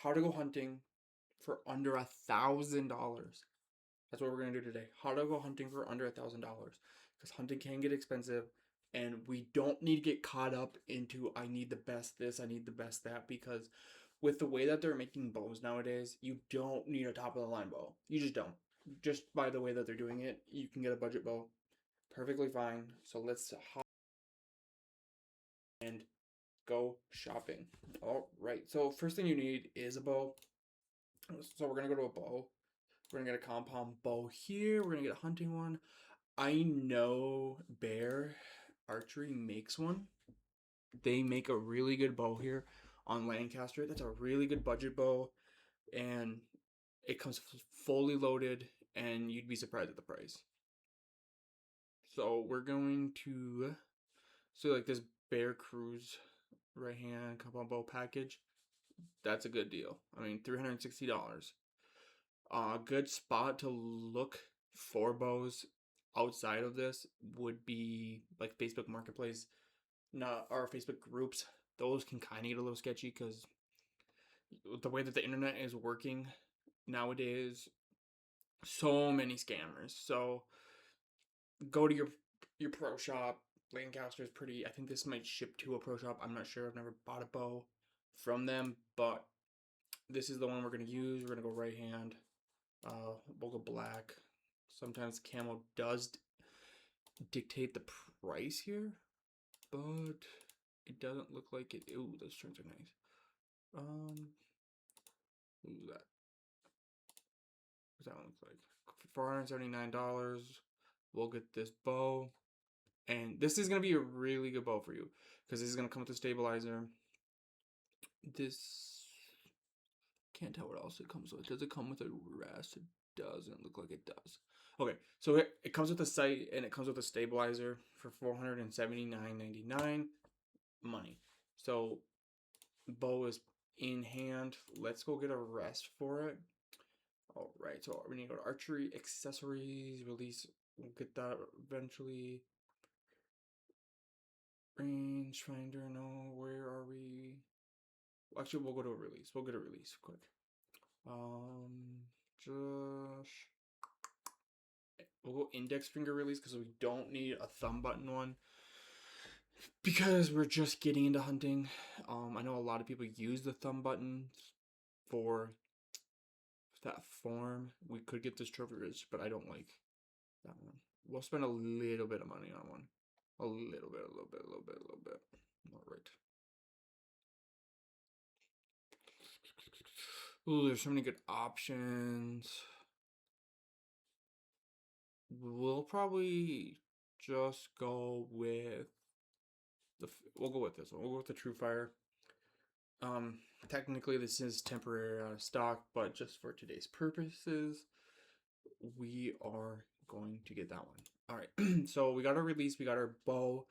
how to go hunting for under $1,000. That's what we're gonna do today. How to go hunting for under $1,000, because hunting can get expensive, and we don't need to get caught up into I need the best this, I need the best that, because with the way that they're making bows nowadays, you don't need a top of the line bow. You just don't. Just by the way that they're doing it, you can get a budget bow perfectly fine. So let's hop and go shopping. All right. So first thing you need is a bow. So we're gonna go to a bow. We're gonna get a compound bow here. We're gonna get a hunting one. I know Bear Archery makes one. They make a really good bow here on Lancaster. That's a really good budget bow, and it comes fully loaded, and you'd be surprised at the price. So we're going to like this Bear Cruise right hand compound bow package. That's a good deal. I mean, $360. A good spot to look for bows outside of this would be like Facebook Marketplace, not our Facebook groups. Those can kind of get a little sketchy because the way that the internet is working nowadays, so many scammers. So go to your pro shop. Lancaster is pretty. I think this might ship to a pro shop. I'm not sure. I've never bought a bow from them, but this is the one we're gonna use. We're gonna go right hand. We'll go black. Sometimes camo does dictate the price here, but it doesn't look like it. Ooh, those strings are nice. Ooh, that. What's that one look like? $479. We'll get this bow, and this is gonna be a really good bow for you because this is gonna come with a stabilizer. This can't tell what else it comes with. Does it come with a rest? It doesn't look like it does. Okay, so it comes with a sight and it comes with a stabilizer for $479.99 money. So bow is in hand. Let's go get a rest for it. All right, so we need to go to archery accessories, release. We'll get that eventually. Range finder, no, where are we? Actually, we'll go to a release. We'll get a release quick. Just we'll go index finger release because we don't need a thumb button one because we're just getting into hunting. I know a lot of people use the thumb button for that form. We could get this trophy ridge, but I don't like that one. We'll spend a little bit of money on one. A little bit. All right. Ooh, there's so many good options. We'll probably just go with we'll go with this one. We'll go with the True Fire. Technically this is temporary out of stock, but just for today's purposes, we are going to get that one. All right. So we got our release, we got our bow.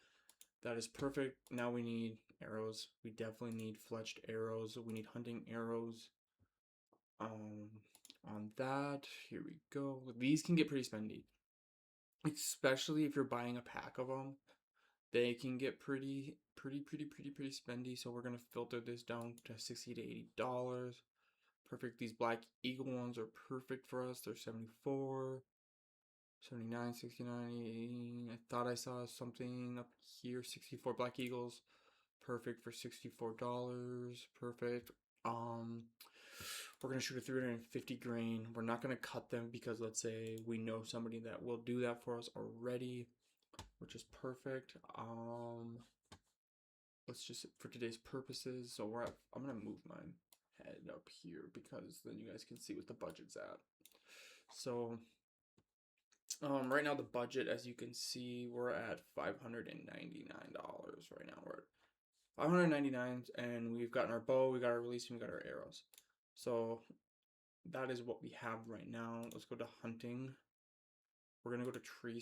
That is perfect. Now we need arrows. We definitely need fletched arrows. We need hunting arrows. On that, here we go. These can get pretty spendy, especially if you're buying a pack of them. They can get pretty spendy. So we're gonna filter this down to $60 to $80. Perfect. These Black Eagle ones are perfect for us. They're 74, 79, 69. I thought I saw something up here. 64 Black Eagles. Perfect for $64. Perfect. We're gonna shoot a 350 grain. We're not gonna cut them because let's say we know somebody that will do that for us already, which is perfect. Let's just for today's purposes. So I'm gonna move my head up here because then you guys can see what the budget's at. So right now the budget, as you can see, we're at $599 right now. We're at $599, and we've gotten our bow, we got our release, and we got our arrows. So that is what we have right now. Let's go to hunting. We're gonna go to tree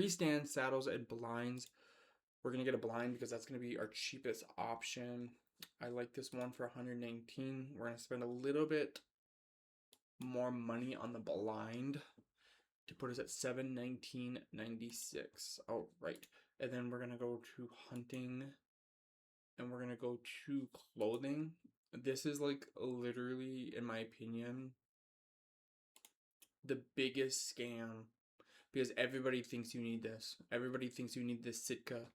stand, saddles, and blinds. We're gonna get a blind because that's gonna be our cheapest option. I like this one for $119. We're gonna spend a little bit more money on the blind to put us at $719.96. All right, and then we're gonna go to hunting, and we're gonna go to clothing. This is like literally, in my opinion, the biggest scam because everybody thinks you need this. Everybody thinks you need this Sitka.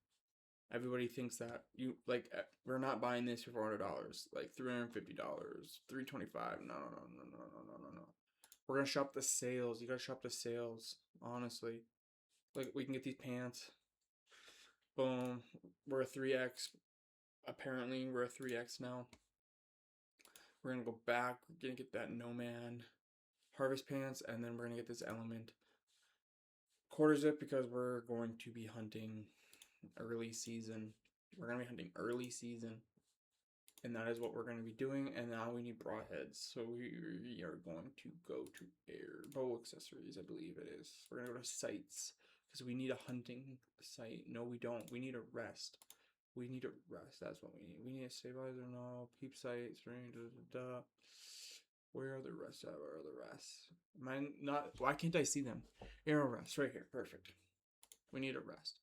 Everybody thinks that you like. We're not buying this for $400. Like $350, $325. No, no, no, no, no, no, no, no. We're gonna shop the sales. You gotta shop the sales. Honestly, like we can get these pants. Boom. We're a 3X. Apparently, we're a 3X now. We're gonna go back. We're gonna get that Nomad harvest pants, and then we're gonna get this Element quarter zip because we're going to be hunting early season. We're gonna be hunting early season, and that is what we're gonna be doing. And now we need broadheads, so we are going to go to air bow accessories. I believe it is. We're gonna go to sights because we need a hunting sight. No, we don't. We need a rest. We need a rest. That's what we need. We need a stabilizer. No peep sight. String. Where are the rests? Where are the rests? Mine not. Why can't I see them? Arrow rest right here. Perfect. We need a rest.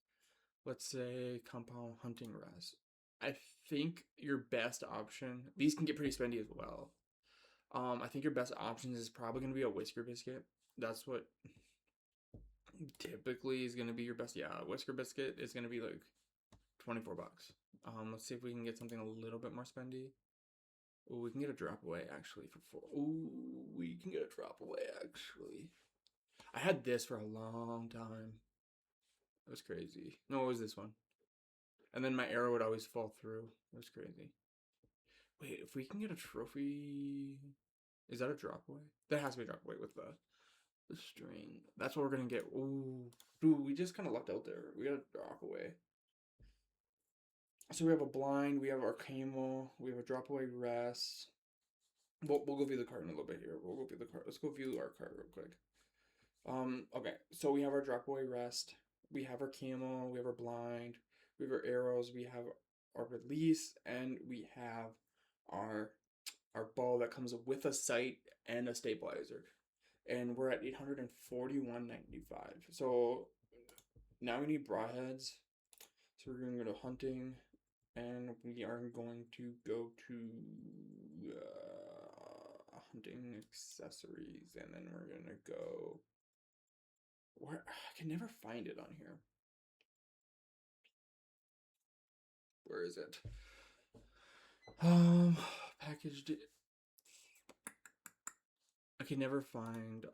Let's say compound hunting rest. I think your best option. These can get pretty spendy as well. I think your best option is probably gonna be a whisker biscuit. That's what typically is gonna be your best. Yeah, whisker biscuit is gonna be like $24. Let's see if we can get something a little bit more spendy. Oh, we can get a drop away actually for four. Oh, we can get a drop away actually. I had this for a long time. It was crazy. No, it was this one. And then my arrow would always fall through. It was crazy. Wait, if we can get a trophy, is that a drop away? That has to be a drop away with the string. That's what we're gonna get. Ooh, dude, we just kind of lucked out there. We got a drop away. So we have a blind, we have our camo, we have a drop away rest. We'll go view the card in a little bit here. We'll go view the card. Let's go view our card real quick. Okay, so we have our drop away rest. We have our camo, we have our blind, we have our arrows, we have our release, and we have our bow that comes with a sight and a stabilizer. And we're at 841.95. So now we need broadheads. So we're gonna go to hunting, and we are going to go to hunting accessories, and then we're gonna go where I can never find it on here. Where is it? Packaged. I can never find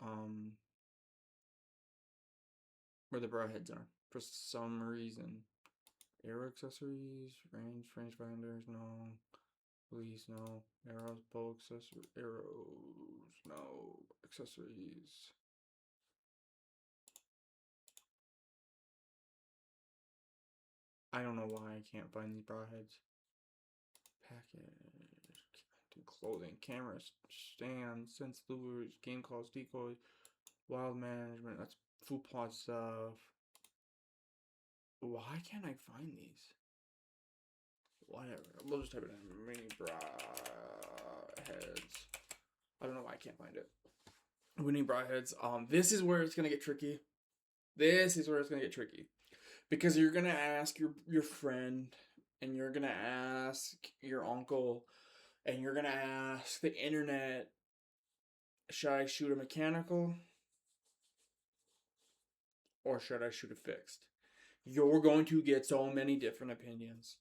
where the broadheads are for some reason. Arrow accessories, range finders, no. Police, no. Arrows, bow accessories, arrows, no. Accessories. I don't know why I can't find these broadheads. Package, clothing, cameras, stands, sense lures, game calls, decoys, wild management. That's food plot stuff. Why can't I find these? Whatever. We'll just type it in. Mini broadheads. I don't know why I can't find it. We need broadheads. This is where it's gonna get tricky. This is where it's gonna get tricky. Because you're gonna ask your friend, and you're gonna ask your uncle, and you're gonna ask the internet, should I shoot a mechanical? Or should I shoot a fixed? You're going to get so many different opinions.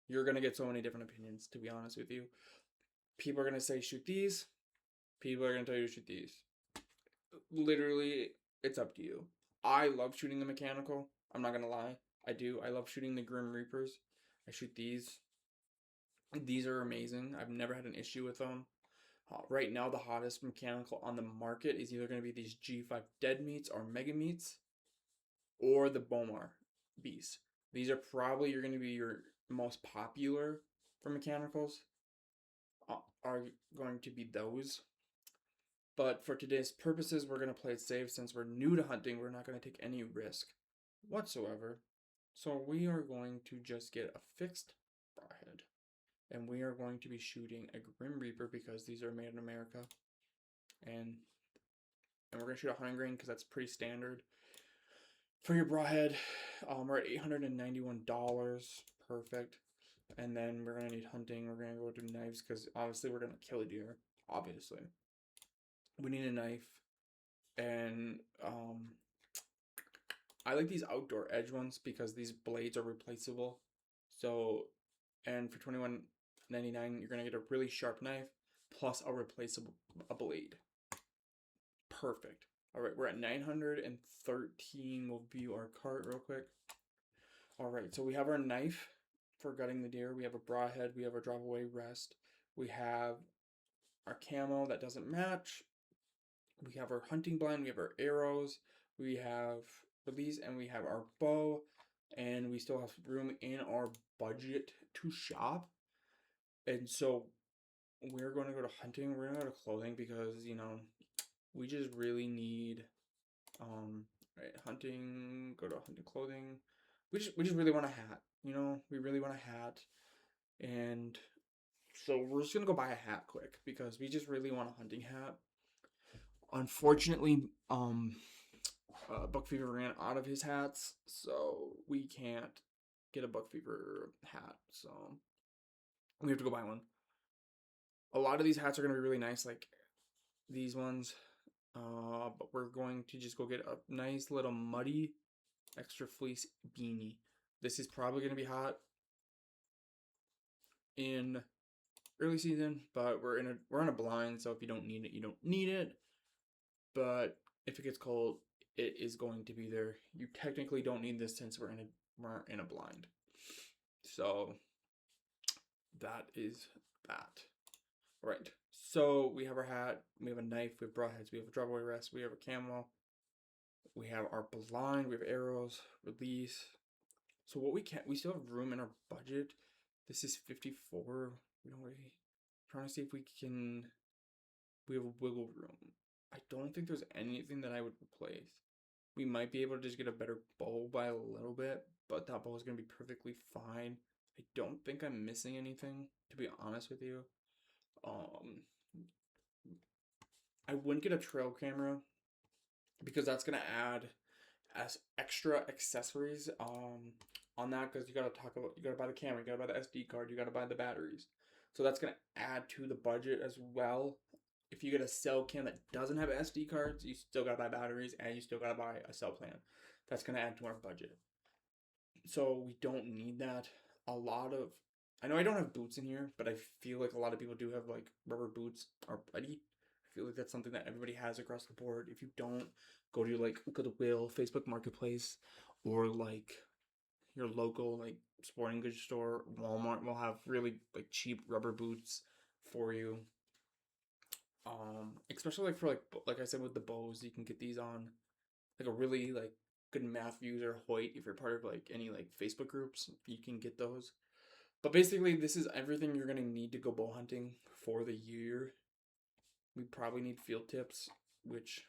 You're going to get so many different opinions, to be honest with you. People are going to say shoot these. People are going to tell you to shoot these. Literally, it's up to you. I love shooting the mechanical. I'm not going to lie. I do. I love shooting the Grim Reapers. I shoot these. These are amazing. I've never had an issue with them. Right now, the hottest mechanical on the market is either going to be these G5 Dead Meats or Mega Meats, or the Bomar Beast. These are probably going to be your most popular for mechanicals. Are going to be those. But for today's purposes, we're going to play it safe. Since we're new to hunting, we're not going to take any risk whatsoever. So we are going to just get a fixed broadhead. And we are going to be shooting a Grim Reaper because these are made in America. And we're going to shoot a hunting grain because that's pretty standard. For your broadhead, we're at $891. Perfect. And then we're gonna need hunting. We're gonna go do knives because obviously we're gonna kill a deer. Obviously, we need a knife, and I like these outdoor edge ones because these blades are replaceable. So, and for $21.99, you're gonna get a really sharp knife plus a replaceable blade. Perfect. All right, we're at 913. We'll view our cart real quick. All right, so we have our knife for gutting the deer. We have a broadhead. We have our drop away rest. We have our camo that doesn't match. We have our hunting blind. We have our arrows. We have release, and we have our bow. And we still have room in our budget to shop. And so we're going to go to hunting. We're going to go to clothing because, you know, we just really need right, hunting, go to hunting clothing. We just really want a hat, you know? We really want a hat. And so we're just gonna go buy a hat quick because we just really want a hunting hat. Unfortunately, Buck Fever ran out of his hats, so we can't get a Buck Fever hat. So we have to go buy one. A lot of these hats are gonna be really nice, like these ones. But we're going to just go get a nice little muddy extra fleece beanie. This is probably going to be hot in early season, but we're on a blind, so if you don't need it, you don't need it. But if it gets cold, it is going to be there. You technically don't need this since we're in a blind. So that is that. All right. So we have our hat, we have a knife, we have broadheads, we have a drop away rest, we have a camo, we have our blind, we have arrows, release. So what we still have room in our budget. This is 54. You know, we're trying to see if we have a wiggle room. I don't think there's anything that I would replace. We might be able to just get a better bow by a little bit, but that bow is going to be perfectly fine. I don't think I'm missing anything, to be honest with you. I wouldn't get a trail camera because that's gonna add as extra accessories on that, because you gotta buy the camera, you gotta buy the SD card, you gotta buy the batteries. So that's gonna add to the budget as well. If you get a cell cam that doesn't have SD cards, you still gotta buy batteries and you still gotta buy a cell plan. That's gonna add to our budget. So we don't need that. I know I don't have boots in here, but I feel like a lot of people do have like rubber boots already. I feel like that's something that everybody has across the board. If you don't, go to like Goodwill, Facebook Marketplace, or like your local like sporting goods store. Walmart will have really like cheap rubber boots for you. Especially like for like I said with the bows, you can get these on like a really like good Matthews or Hoyt. If you're part of like any like Facebook groups, you can get those. But basically, this is everything you're gonna need to go bow hunting for the year. We probably need field tips, which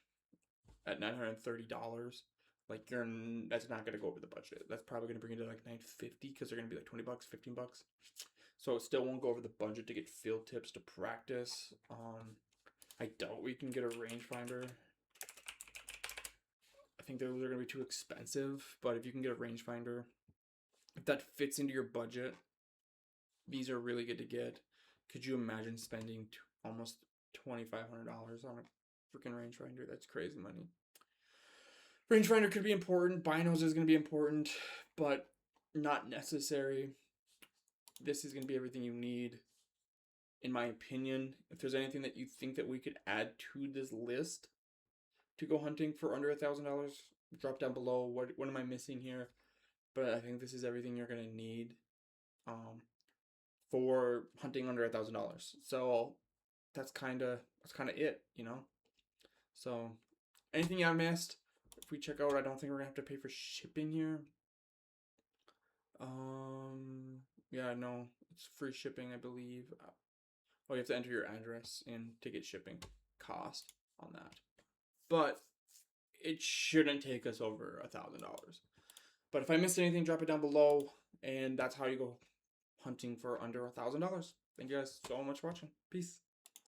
at $930, like that's not gonna go over the budget. That's probably gonna bring it to like $950 because they're gonna be like $20, $15. So it still won't go over the budget to get field tips to practice. I doubt we can get a rangefinder. I think those are gonna be too expensive. But if you can get a rangefinder, if that fits into your budget, these are really good to get. Could you imagine spending almost $2,500 on a freaking rangefinder? That's crazy money. Rangefinder could be important. Binos is going to be important, but not necessary. This is going to be everything you need, in my opinion. If there's anything that you think that we could add to this list to go hunting for under $1,000, drop down below. What am I missing here? But I think this is everything you're going to need for hunting under $1,000. So that's kind of it, you know. So anything I missed, if we check out, I don't think we're gonna have to pay for shipping here. Yeah, no, it's free shipping, I believe. Oh, you have to enter your address in to get shipping cost on that, but it shouldn't take us over $1,000. But if I missed anything, drop it down below, and that's how you go hunting for under $1,000. Thank you guys so much for watching. Peace.